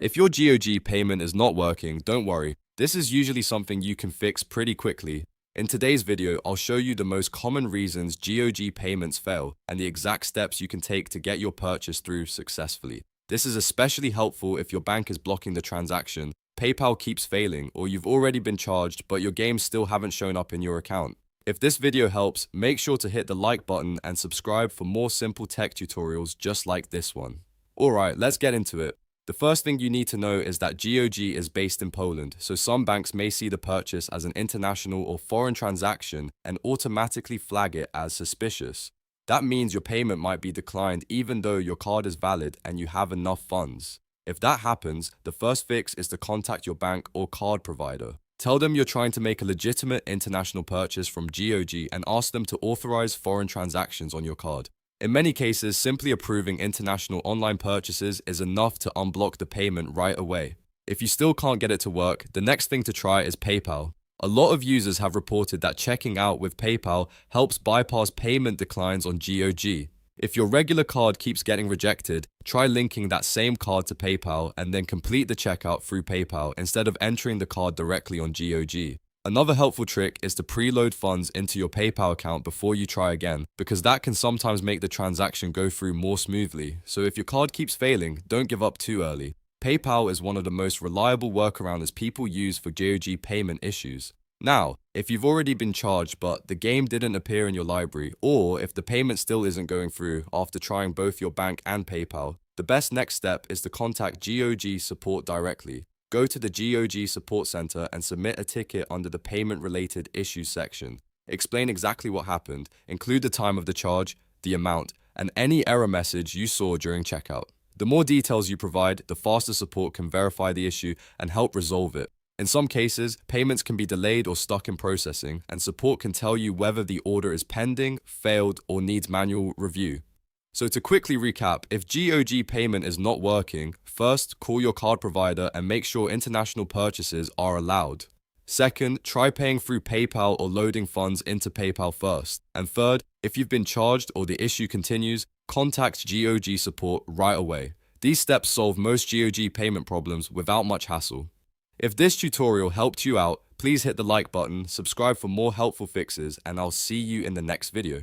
If your GOG payment is not working, don't worry. This is usually something you can fix pretty quickly. In today's video, I'll show you the most common reasons GOG payments fail and the exact steps you can take to get your purchase through successfully. This is especially helpful if your bank is blocking the transaction, PayPal keeps failing, or you've already been charged but your games still haven't shown up in your account. If this video helps, make sure to hit the like button and subscribe for more simple tech tutorials just like this one. Alright, let's get into it. The first thing you need to know is that GOG is based in Poland, so some banks may see the purchase as an international or foreign transaction and automatically flag it as suspicious. That means your payment might be declined even though your card is valid and you have enough funds. If that happens, the first fix is to contact your bank or card provider. Tell them you're trying to make a legitimate international purchase from GOG and ask them to authorize foreign transactions on your card. In many cases, simply approving international online purchases is enough to unblock the payment right away. If you still can't get it to work, the next thing to try is PayPal. A lot of users have reported that checking out with PayPal helps bypass payment declines on GOG. If your regular card keeps getting rejected, try linking that same card to PayPal and then complete the checkout through PayPal instead of entering the card directly on GOG. Another helpful trick is to preload funds into your PayPal account before you try again, because that can sometimes make the transaction go through more smoothly. So if your card keeps failing, don't give up too early. PayPal is one of the most reliable workarounds people use for GOG payment issues. Now, if you've already been charged but the game didn't appear in your library, or if the payment still isn't going through after trying both your bank and PayPal, the best next step is to contact GOG support directly. Go to the GOG Support Center and submit a ticket under the Payment-Related Issues section. Explain exactly what happened, include the time of the charge, the amount, and any error message you saw during checkout. The more details you provide, the faster support can verify the issue and help resolve it. In some cases, payments can be delayed or stuck in processing, and support can tell you whether the order is pending, failed, or needs manual review. So to quickly recap, if GOG payment is not working, first, call your card provider and make sure international purchases are allowed. Second, try paying through PayPal or loading funds into PayPal first. And third, if you've been charged or the issue continues, contact GOG support right away. These steps solve most GOG payment problems without much hassle. If this tutorial helped you out, please hit the like button, subscribe for more helpful fixes, and I'll see you in the next video.